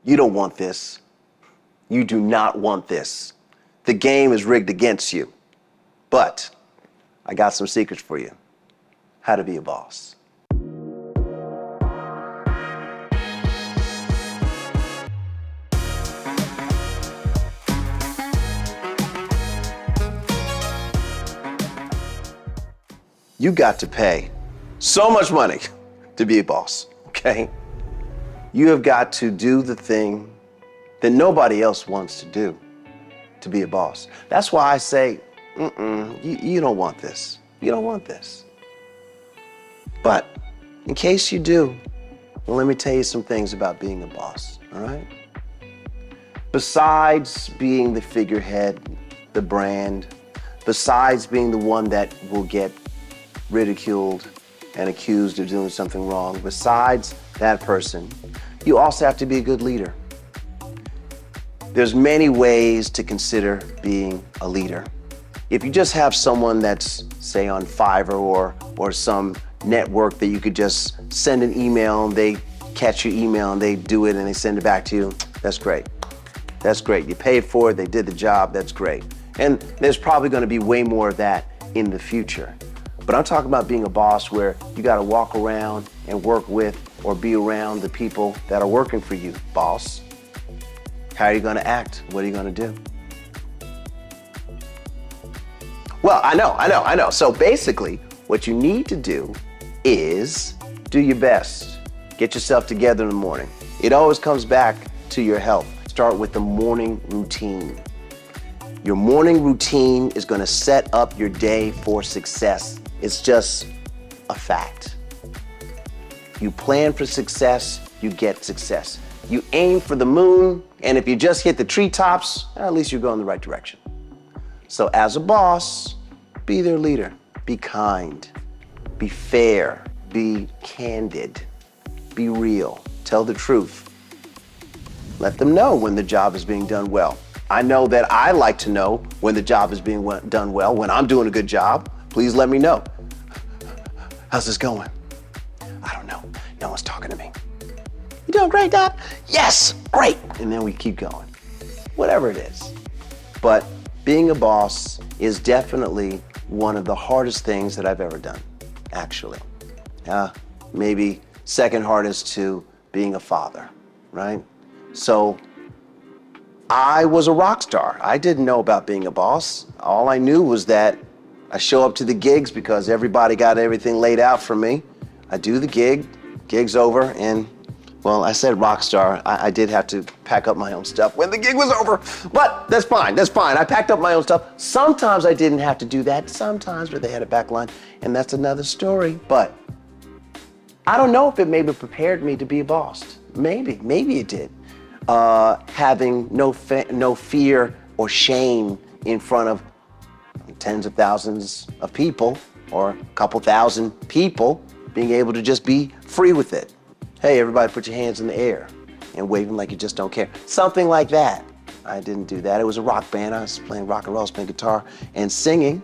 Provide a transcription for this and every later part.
You don't want this. You do not want this. The game is rigged against you. But I got some secrets for you. How to be a boss. You got to pay so much money to be a boss, okay? You have got to do the thing that nobody else wants to do to be a boss. That's why I say, you don't want this. You don't want this. But in case you do, well, let me tell you some things about being a boss, all right? Besides being the figurehead, the brand, besides being the one that will get ridiculed and accused of doing something wrong, besides that person, you also have to be a good leader. There's many ways to consider being a leader. If you just have someone that's, say, on Fiverr or some network that you could just send an email and they catch your email and they do it and they send it back to you, that's great. That's great. You paid for it, they did the job, that's great. And there's probably going to be way more of that in the future. But I'm talking about being a boss where you got to walk around and work with or be around the people that are working for you, boss. How are you going to act? What are you going to do? Well, I know. So basically, what you need to do is do your best. Get yourself together in the morning. It always comes back to your health. Start with the morning routine. Your morning routine is going to set up your day for success. It's just a fact. You plan for success, you get success. You aim for the moon, and if you just hit the treetops, at least you're going the right direction. So as a boss, be their leader. Be kind, be fair, be candid, be real, tell the truth. Let them know when the job is being done well. I know that I like to know when the job is being done well. When I'm doing a good job, please let me know. How's this going? I don't know. No one's talking to me. You doing great, Doc? Yes, great. And then we keep going. Whatever it is. But being a boss is definitely one of the hardest things that I've ever done, actually. Maybe second hardest to being a father, right? So I was a rock star. I didn't know about being a boss. All I knew was that I show up to the gigs because everybody got everything laid out for me. I do the gig's over, and well, I said rock star. I did have to pack up my own stuff when the gig was over, but that's fine. I packed up my own stuff. Sometimes I didn't have to do that, sometimes, but they had a back line, and that's another story. But I don't know if it maybe prepared me to be a boss. Maybe it did. Having no fear or shame in front of tens of thousands of people or a couple thousand people, being able to just be free with it. Hey, everybody put your hands in the air and wave them like you just don't care. Something like that. I didn't do that. It was a rock band. I was playing rock and roll, I was playing guitar and singing.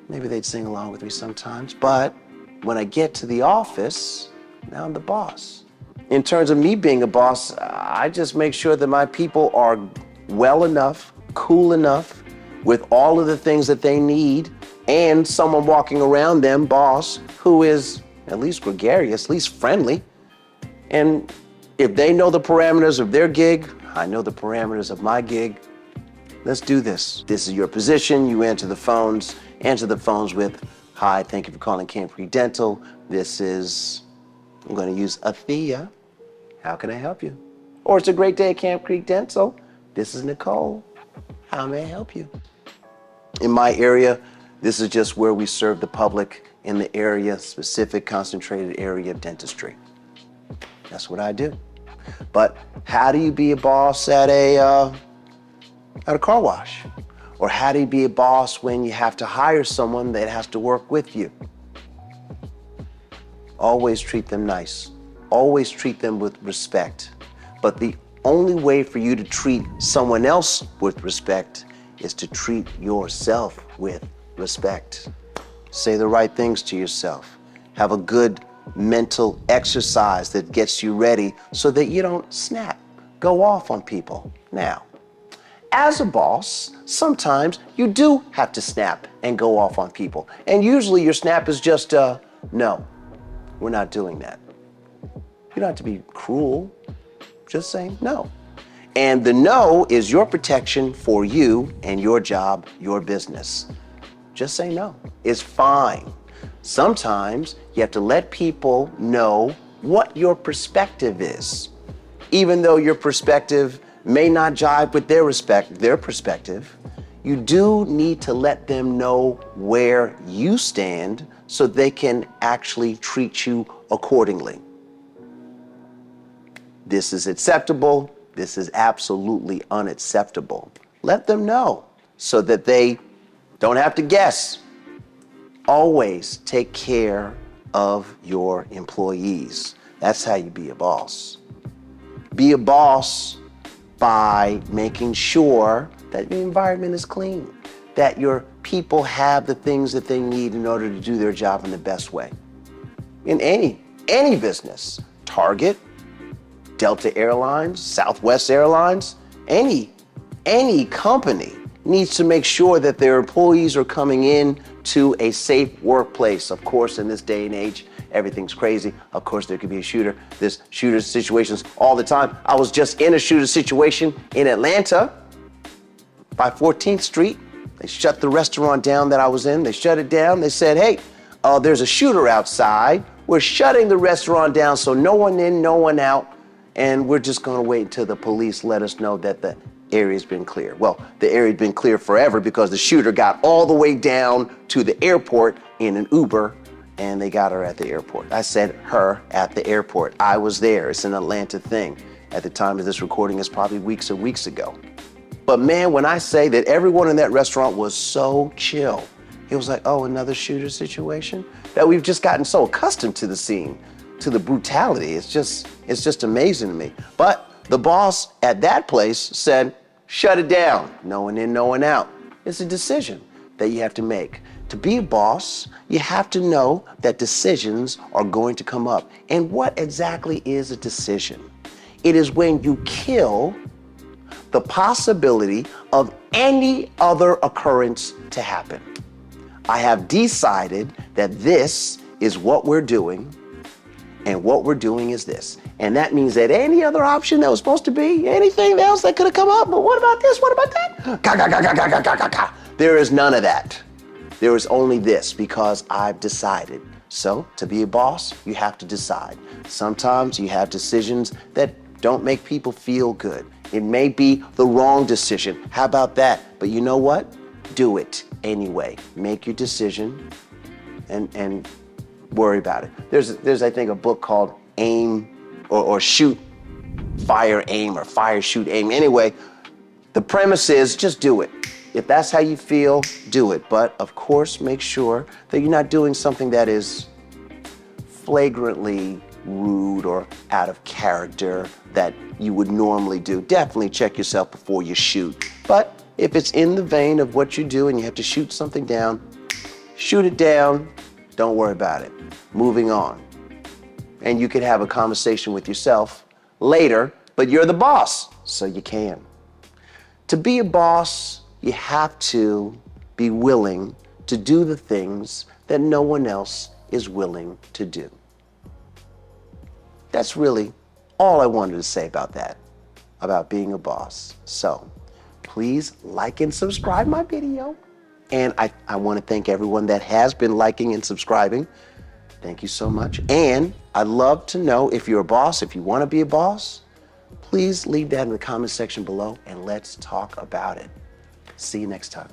Maybe they'd sing along with me sometimes, but when I get to the office, now I'm the boss. In terms of me being a boss, I just make sure that my people are well enough, cool enough, with all of the things that they need, and someone walking around them, boss, who is at least gregarious, at least friendly. And if they know the parameters of their gig, I know the parameters of my gig. Let's do this. This is your position. You answer the phones with, hi, thank you for calling Camp Creek Dental. This is, I'm going to use Athea. How can I help you? Or it's a great day at Camp Creek Dental. This is Nicole. How may I help you? In my area, this is just where we serve the public in the area, specific concentrated area of dentistry. That's what I do. But how do you be a boss at a car wash? Or how do you be a boss when you have to hire someone that has to work with you? Always treat them nice. Always treat them with respect. But the only way for you to treat someone else with respect is to treat yourself with respect. Say the right things to yourself. Have a good mental exercise that gets you ready so that you don't snap go off on people. Now, as a boss, sometimes you do have to snap and go off on people. And usually your snap is just, no, we're not doing that. You don't have to be cruel, just saying no. And the no is your protection for you and your job, your business. Just say no. It's fine. Sometimes you have to let people know what your perspective is. Even though your perspective may not jive with their perspective, you do need to let them know where you stand so they can actually treat you accordingly. This is acceptable. This is absolutely unacceptable. Let them know so that they don't have to guess. Always take care of your employees. That's how you be a boss. Be a boss by making sure that the environment is clean, that your people have the things that they need in order to do their job in the best way. In any business, Target, Delta Airlines, Southwest Airlines, any company needs to make sure that their employees are coming in to a safe workplace. Of course, in this day and age, everything's crazy. Of course, there could be a shooter. There's shooter situations all the time. I was just in a shooter situation in Atlanta by 14th Street. They shut the restaurant down that I was in. They shut it down. They said, hey, there's a shooter outside. We're shutting the restaurant down, so no one in, no one out. And we're just gonna wait until the police let us know that the area's been clear. Well, the area's been clear forever because the shooter got all the way down to the airport in an Uber, and they got her at the airport. I said her at the airport. I was there. It's an Atlanta thing. At the time of this recording, it's probably weeks and weeks ago. But man, when I say that everyone in that restaurant was so chill, it was like, oh, another shooter situation? That we've just gotten so accustomed to the scene, to the brutality. It's just amazing to me. But the boss at that place said, shut it down. No one in, no one out. It's a decision that you have to make. To be a boss, you have to know that decisions are going to come up. And what exactly is a decision? It is when you kill the possibility of any other occurrence to happen. I have decided that this is what we're doing, and what we're doing is this. And that means that any other option that was supposed to be, anything else that could have come up, but what about this, what about that? There is none of that. There is only this, because I've decided. So to be a boss, you have to decide. Sometimes you have decisions that don't make people feel good. It may be the wrong decision. How about that? But you know what? Do it anyway. Make your decision and worry about it. There's I think a book called Aim or Shoot, Fire, Aim, or Fire, Shoot, Aim. Anyway, the premise is just do it. If that's how you feel, do it. But of course, make sure that you're not doing something that is flagrantly rude or out of character that you would normally do. Definitely check yourself before you shoot. But if it's in the vein of what you do and you have to shoot something down, shoot it down. Don't worry about it. Moving on. And you could have a conversation with yourself later, but you're the boss, so you can. To be a boss, you have to be willing to do the things that no one else is willing to do. That's really all I wanted to say about that, about being a boss. So please like and subscribe my video. And I want to thank everyone that has been liking and subscribing. Thank you so much. And I'd love to know if you're a boss, if you want to be a boss, please leave that in the comment section below and let's talk about it. See you next time.